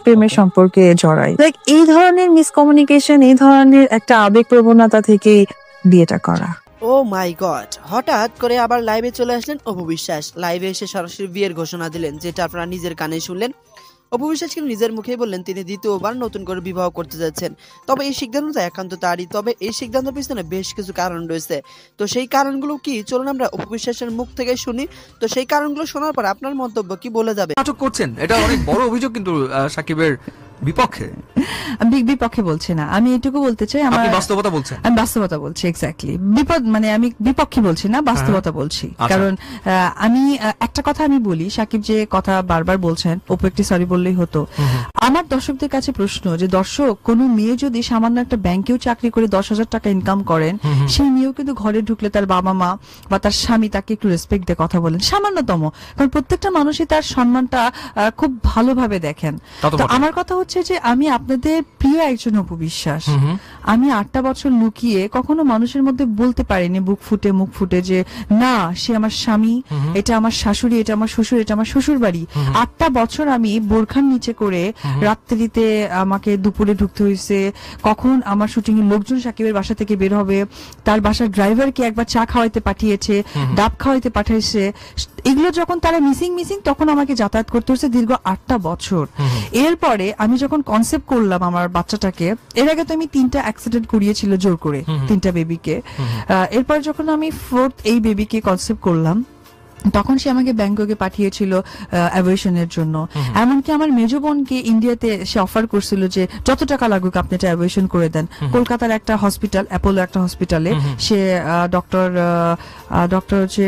প্রেমের সম্পর্কে জড়াই। লাইক এই ধরনের মিসকমিউনিকেশন, এই ধরনের একটা আবেগ প্রবণতা থেকেই বিয়েটা করা। ও মাই গড, হঠাৎ করে আবার লাইভে চলে আসলেন অপু বিশ্বাস। লাইভে এসে সরাসরি বিয়ের ঘোষণা দিলেন, যেটা আপনারা নিজের কানে শুনলেন। অপু বিশ্বাস কিন্তু নিজের মুখেই বললেন তিনি দ্বিতীয়বার নতুন করে বিবাহ করতে যাচ্ছেন। তবে এই সিদ্ধান্তটা একান্ত তারই। তবে এই সিদ্ধান্তের পিছনে বেশ কিছু কারণ রয়েছে। তো সেই কারণগুলো কি, চলুন আমরা অপু বিশ্বাসের মুখ থেকে শুনি। তো সেই কারণগুলো শোনার পর আপনার মন্তব্য কি বলে যাবে। নাটক করছেন, এটা অনেক বড় অভিযোগ কিন্তু সাকিবের বিপক্ষে। বিপক্ষে বলছি না, আমি এটুকু বলতে চাই আপনি বাস্তবতা বলছেন। আমি বাস্তবতা বলছি, এক্স্যাক্টলি। মানে আমি বিপক্ষে বলছি না, বাস্তবতা বলছি। কারণ আমি একটা কথা আমি বলি, সাকিব যে কথা বারবার বলছেন, অপু একটি সরি বললেই হতো। আমার দর্শকদের কাছে প্রশ্ন, যে দর্শক, কোন মেয়ে যদি সামান্য একটা ব্যাংকেও চাকরি করে 10,000 টাকা ইনকাম করেন, সেই মেয়েও কিন্তু ঘরে ঢুকলে তার বাবা মা বা তার স্বামী তাকে একটু রেসপেক্ট দিয়ে কথা বলেন, সামান্যতম। কারণ প্রত্যেকটা মানুষই তার সম্মানটা খুব ভালোভাবে দেখেন। তো আমার কথা হচ্ছে যে আমি আপনাদের প্রিয় একজন অপু বিশ্বাস। আমি 8টা বছর লুকিয়ে কখনো মানুষের মধ্যে বলতে পারিনি বুক ফুটে মুখ ফুটে যে না, সে আমার স্বামী, এটা আমার শাশুড়ি, এটা আমার শ্বশুর, এটা আমার শ্বশুর বাড়ি। 8টা বছর আমি বোরখার নিচে করে রাত্রিতে আমাকে দুপুরে ঢুকতে হয়েছে। কখন আমার শুটিং এর লোকজন সাকিবের বাসা থেকে বের হবে, তার বাসার ড্রাইভারকে একবার চা খাওয়াইতে পাঠিয়েছে, ডাব খাওয়াইতে পাঠিয়েছে। এগুলো যখন তারা মিসিং তখন আমাকে যাতায়াত করতে হচ্ছে দীর্ঘ 8টা বছর। এরপরে আমি যখন কনসেপ্ট করলাম আমার বাচ্চাটাকে, এর আগে তো আমি 3টা অ্যাক্সিডেন্ট করিয়েছিল জোর করে, 3টা বেবিকে। এরপর যখন আমি 4th এই বেবিকে কনসেপ্ট করলাম, তখন সে আমাকে ব্যাংককে পাঠিয়েছিল অ্যাবর্শনের জন্য। এমনকি আমার মেজো বোনকে ইন্ডিয়াতে সে অফার করছিল যে যত টাকা লাগুক আপনি এটা অ্যাবর্শন করে দেন। কলকাতার একটা হসপিটাল, অ্যাপোলো একটা হসপিটালে সে ডক্টর হচ্ছে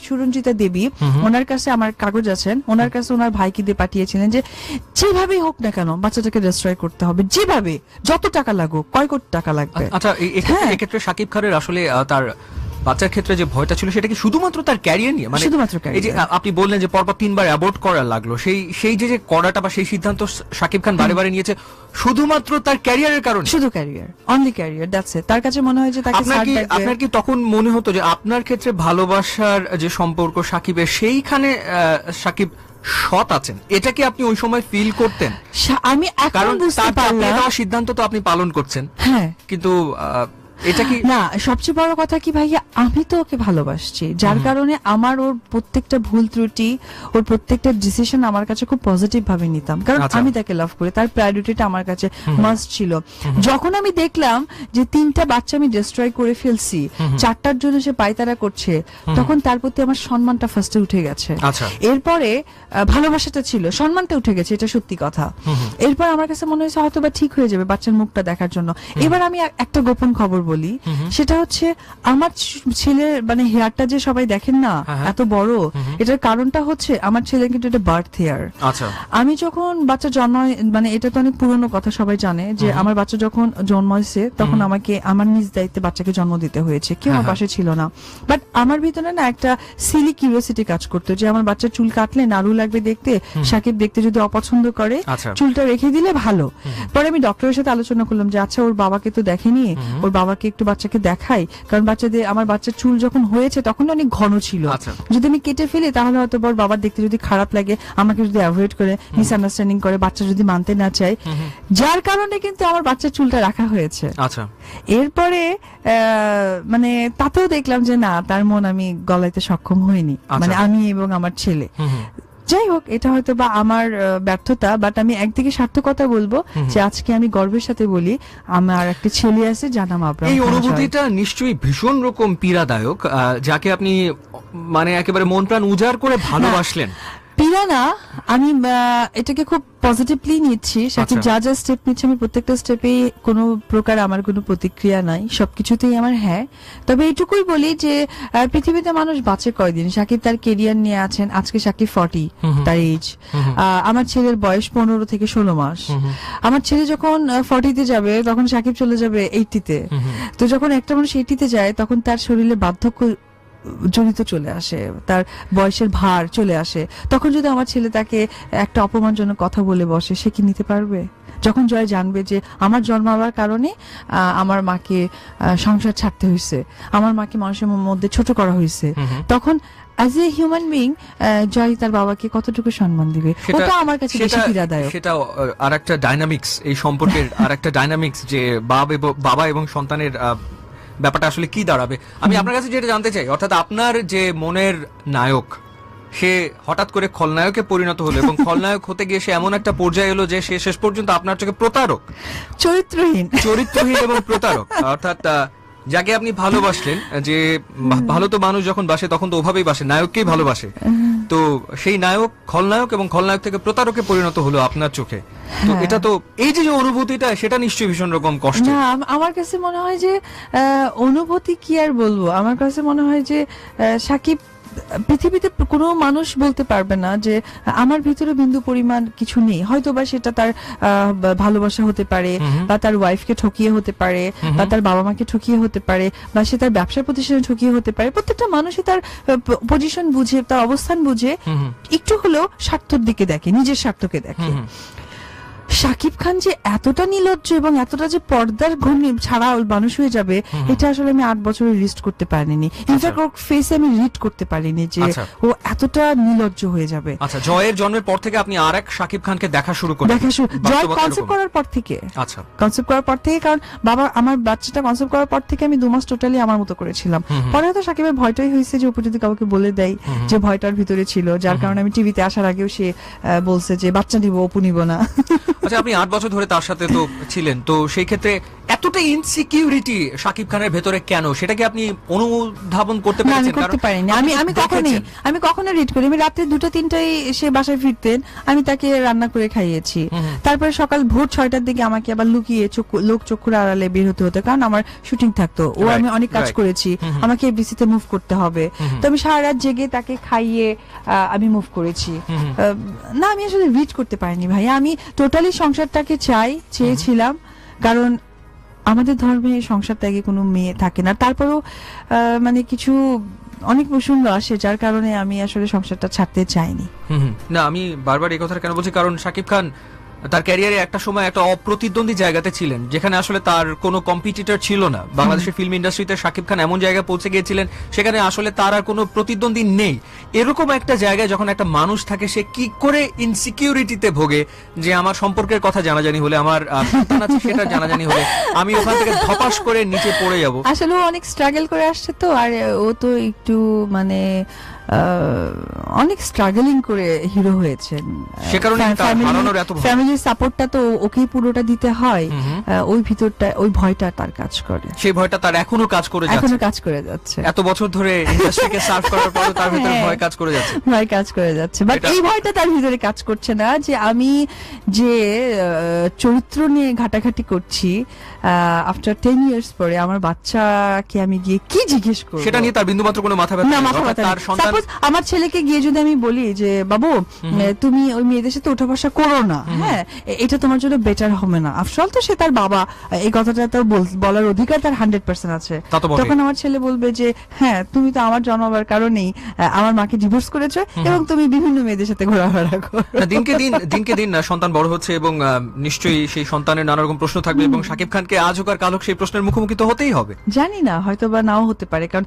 সুরঞ্জিতা দেবী, ওনার কাছে আমার কাগজ আছেন, ওনার কাছে ওনার ভাইকে দিয়ে পাঠিয়েছিলেন যে যেভাবেই হোক না কেন বাচ্চাটাকে ডিস্ট্রয় করতে হবে, যেভাবে যত টাকা লাগুক, কয় কোটি টাকা লাগবে। আচ্ছা, এক্ষেত্রে সাকিব খানের আসলে তার বাচ্চার ক্ষেত্রে যে ভয়টা ছিল, সেটা কি শুধুমাত্র তার ক্যারিয়ার নিয়ে? মানে শুধুমাত্র এই যে আপনি বললেন যে পরপর 3বার অ্যাবর্ট করা লাগলো, সেই যে করাটা বা সেই সিদ্ধান্ত সাকিব খান বারে বারে নিয়েছে শুধুমাত্র তার ক্যারিয়ারের কারণে? শুধু career, only career, that's it. তার কাছে মনে হয় যে তাকে আপনার কি তখন মনে হতো যে আপনার ক্ষেত্রে ভালোবাসার যে সম্পর্ক সাকিবের, সেইখানে সাকিব সৎ আছেন, এটা কি আপনি ওই সময় ফিল করতেন? আমি এখন বুঝতে পারলাম, সিদ্ধান্ত তো আপনি পালন করছেন, হ্যাঁ, কিন্তু এটা কি না, সবচেয়ে বড় কথা কি ভাইয়া, আমি তো ওকে ভালোবাসছি, যার কারণে আমার ওর প্রত্যেকটা ভুল ত্রুটি, ওর প্রত্যেকটা ডিসিশন আমার কাছে খুব পজিটিভ ভাবে নিতাম, কারণ আমি তাকে লাভ করি, তার প্রায়োরিটিটা আমার কাছে মাস্ট ছিল। যখন আমি দেখলাম যে 3টা বাচ্চা আমি ডিস্ট্রয় করে ফেলছি, 4টার জন্য সে পায়তারা করছে, তখন তার প্রতি আমার সম্মানটা ফার্স্টে উঠে গেছে। এরপরে ভালোবাসাটা ছিল, সম্মানটা উঠে গেছে, এটা সত্যি কথা। এরপর আমার কাছে মনে হয়েছে হয়তো বা ঠিক হয়ে যাবে বাচ্চার মুখটা দেখার জন্য। এবার আমি একটা গোপন খবর বলি, সেটা হচ্ছে আমার ছেলের মানে হেয়ারটা যে সবাই দেখেন না এত বড়, এটার কারণটা হচ্ছে আমার ছেলে কিন্তু এটা বার্থ হেয়ার। আমি যখন বাচ্চা জন্ম, মানে এটা তো অনেক পুরনো কথা, সবাই জানে যে আমার বাচ্চা যখন জন্ম হয়েছে তখন আমাকে আমার নিজ দায়িত্বে বাচ্চাকে জন্ম দিতে হয়েছে, কেউ আমার পাশে ছিল না। বাট আমার ভিতরে না একটা সিলি কিউরিওসিটি কাজ করতো যে আমার বাচ্চার চুল কাটলে নাড়ু লাগবে দেখতে, সাকিব দেখতে যদি অপছন্দ করে চুলটা রেখে দিলে ভালো। পরে আমি ডক্টরের সাথে আলোচনা করলাম যে আচ্ছা, ওর বাবাকে তো দেখেনি, ওর বাবাকে একটু বাচ্চাকে দেখাই, কারণ আমার বাচ্চার চুল যখন হয়েছে তখন অনেক ঘন ছিল, যদি আমি কেটে ফেলি তাহলে হয়তো ওর বাবার দেখতে যদি খারাপ লাগে, আমাকে যদি অ্যাভয়েড করে, মিসআন্ডারস্ট্যান্ডিং করে, বাচ্চা যদি মানতে না চায়, যার কারণে কিন্তু আমার বাচ্চার চুলটা রাখা হয়েছে। এরপরে মানে তাতেও দেখলাম যে না, তার মন আমি গলাইতে সক্ষম হইনি, মানে আমি এবং আমার ছেলে। যাই হোক, এটা হয়তো বা আমার ব্যর্থতা, বাট আমি একদিকে সার্থকতা বলবো যে আজকে আমি গর্বের সাথে বলি আমার একটা ছেলে আছে যার নাম আবরাম। এই অনুভূতিটা নিশ্চয়ই ভীষণ রকম পীড়াদায়ক, যাকে আপনি মানে একেবারে মন প্রাণ উজাড় করে ভালোবাসলেন। পীড়া না, আমি এটাকে খুব পজিটিভলি নিচ্ছি। সাকিব যা যা স্টেপ নিচ্ছে, আমি প্রত্যেকটা স্টেপে কোনো প্রকার আমার কোনো প্রতিক্রিয়া নাই, সবকিছুতেই আমার হ্যাঁ। তবে এইটুকুই বলি যে পৃথিবীতে মানুষ বাঁচে কয়দিন। সাকিব তার কেরিয়ার নিয়ে আছেন, আজকে সাকিব 40, তার এজ। আমার ছেলের বয়স 15 থেকে 16 মাস। আমার ছেলে যখন 40-তে যাবে তখন সাকিব চলে যাবে 80-তে। তো যখন একটা মানুষ 80-তে যায় তখন তার শরীরে বার্ধক্য জড়িত চলে আসে, তার বয়সের ভার চলে আসে, তখন যদি আমার ছেলে তাকে একটা অপমানজনক কথা বলে বসে, সে কি নিতে পারবে? যখন জয় জানবে যে আমার জন্মাবার কারণে আমার মাকে সংসার ছাড়তে হয়েছে, আমার মাকে মানুষের মধ্যে ছোট করা হয়েছে, তখন অ্যাজ এ হিউম্যান বিং জয় তার বাবাকে কতটুকু সম্মান দিবে, ওটা আমার কাছে বেশি পীড়াদায়ক। সেটা আর একটা ডাইনামিক্স, এই সম্পর্কের আর একটা ডাইনামিক্স, যে বাবা এবং সন্তানের ব্যাপারটা আসলে কি দাঁড়াবে। আমি আপনার কাছে যেটা জানতে চাই, অর্থাৎ আপনার যে মনের নায়ক, সে হঠাৎ করে খলনায়কে পরিণত হলো, এবং খলনায়ক হতে গিয়ে সে এমন একটা পর্যায়ে এলো যে সে শেষ পর্যন্ত আপনার চোখে প্রতারক, চরিত্রহীন এবং প্রতারক। অর্থাৎ যাকে আপনি ভালোবাসলেন, যে ভালো তো মানুষ যখন বাসে তখন তো ওভাবেই বাসে, নায়ককেই ভালোবাসে, তো সেই নায়ক খলনায়ক, এবং খলনায়ক থেকে প্রতারকে পরিণত হলো আপনার চোখে। তো এটা তো এই যে অনুভূতিটা, সেটা নিশ্চয়ই ভীষণ রকম কষ্ট। না, আমার কাছে মনে হয় যে অনুভূতি কি আর বলবো, আমার কাছে মনে হয় যে সাকিব, পৃথিবীতে কোনো মানুষ বলতে পারবে না যে আমার ভিতরে বিন্দু পরিমাণ কিছু নেই। হয়তো বা সেটা তার ভালোবাসা হতে পারে, বা তার ওয়াইফকে ঠকিয়ে হতে পারে, বা তার বাবা মাকে ঠকিয়ে হতে পারে, বা সে তার ব্যবসা প্রতিষ্ঠানে ঠকিয়ে হতে পারে। প্রত্যেকটা মানুষই তার পজিশন বুঝে, তার অবস্থান বুঝে একটু হলেও স্বার্থের দিকে দেখে, নিজের স্বার্থকে দেখে। শাকিব খান যে এতটা নির্লজ্জ এবং এতটা যে পর্দার ঘূর্ণি ছাড়া মানুষ হয়ে যাবে, এটা আসলে আমি 8 বছরে রিস্ট করতে পারিনি। ইনফ্যাক্ট ওর ফেসে আমি রিড করতে পারিনি যে ও এতটা নির্লজ্জ হয়ে যাবে। আচ্ছা, জয়ের জন্মের পর থেকে আপনি আরেক শাকিব খানকে দেখা শুরু করেন? জয় কনসেপ্ট করার পর থেকে। আচ্ছা, কনসেপ্ট করার পর থেকে, কারণ বাবা আমার বাচ্চাটা কনসেপ্ট করার পর থেকে আমি 2 মাস টোটালি আমার মতো করেছিলাম। পরে হয়তো শাকিবের ভয়টাই হয়েছে যে উপর যদি কাউকে বলে দেয়, যে ভয়টার ভিতরে ছিল, যার কারণে আমি টিভিতে আসার আগেও সে বলছে যে বাচ্চা নিব, অপু নিব না। আচ্ছা, আপনি 8 বছর ধরে তার সাথে তো ছিলেন, তো সেই ক্ষেত্রে এতটা ইনসিকিউরিটি শাকিব খানের ভেতরে কেন, সেটা কি আপনি অনুধাবন করতে পেরেছেন? আমি করতে পারিনি। আমি কখনো রিড করি। আমি রাতে 2টা-3টায় সে বাসায় ফিরতেন, আমি তাকে রান্না করে খাইয়েছি। তারপরে সকাল ভোর 6টার দিকে আমাকে আবার লুকিয়ে লোক চক্ষুর আড়ালে বের হতে হতো, কারণ আমার শুটিং থাকতো। আমি অনেক কাজ করেছি, আমাকে এফডিসিতে মুভ করতে হবে, তো আমি সারা রাত জেগে তাকে খাইয়ে আমি মুভ করেছি। না, আমি আসলে রিড করতে পারিনি ভাই। আমি টোটালি সংসারটাকে চেয়েছিলাম, কারণ আমাদের ধর্মে সংসার ত্যাগে কোনো মেয়ে থাকে না। তারপরেও মানে কিছু অনেক প্রসঙ্গ আসে, যার কারণে আমি আসলে সংসারটা ছাড়তে চাইনি। না, আমি বারবার এই কথাটা কেন বলছি, কারণ শাকিব খান তার ক্যারিয়ারে একটা সময় একটা অপ্রতিদ্বন্দ্বী জায়গাতে ছিলেন, যেখানে আসলে তার কোনো কম্পিটিটর ছিল না। বাংলাদেশের ফিল্ম ইন্ডাস্ট্রিতে শাকিব খান এমন জায়গায় পৌঁছে গিয়েছিলেন, সেখানে আসলে তার আর কোনো প্রতিদ্বন্দ্বী নেই। এরকম একটা জায়গায় যখন একটা মানুষ থাকে, সে কি করে ইনসিকিউরিটিতে ভোগে, যে আমার সম্পর্কের কথা জানাজানি হলে, আমার সন্তান আছে সেটা জানাজানি হলে আমি ওখান থেকে ধপাস করে নিচে পড়ে যাব। আসলে ও অনেক স্ট্রাগল করে আসছে, তো আর ও তো একটু মানে অনেক স্ট্রাগলিং করে হিরো হয়েছেন, সে কারণে ফ্যামিলির সাপোর্টটা তো ওকেই পুরোটা দিতে হয়। ওই ভিতরটা, ওই ভয়টা তার কাজ করে, সেই ভয়টা তার এখনো কাজ করে যাচ্ছে। এত বছর ধরে ইন্ডাস্ট্রিকে সার্ভ করার পরও তার ভিতরে ভয় কাজ করে যাচ্ছে। বাট এই ভয়টা তার ভিতরে কাজ করছে না যে আমি যে চরিত্র নিয়ে ঘাটাঘাটি করছি, আফটার 10 ইয়ার্স পরে আমার বাচ্চাকে আমি গিয়ে কি জিজ্ঞেস করব, সেটা নিয়ে তার বিন্দুমাত্র কোনো মাথা ব্যথা নেই। আমার ছেলেকে গিয়ে যদি আমি বলি যে বাবু, তুমি ওই মেয়েদের সাথে ওঠা বসা করো না, হ্যাঁ, এটা তোমার জন্য বেটার হবে না, আফসল তো সে তার বাবা, এই কথাটা তার বলার অধিকার তার 100% আছে। তখন আমার ছেলে বলবে যে হ্যাঁ, তুমি তো আমার জন্মাবার কারণেই আমার মাকে ডিভোর্স করেছো, এবং তুমি বিভিন্ন মেয়েদের সাথে ঘোরাফেরা করো। দিনকে দিন সন্তান বড় হচ্ছে, এবং নিশ্চয়ই সেই সন্তানের নানা রকম প্রশ্ন থাকবে, এবং শাকিব খানকে আজ হোক আর কাল হোক সেই প্রশ্নের মুখোমুখি তো হতেই হবে। জানি না, হয়তো বা নাও হতে পারে, কারণ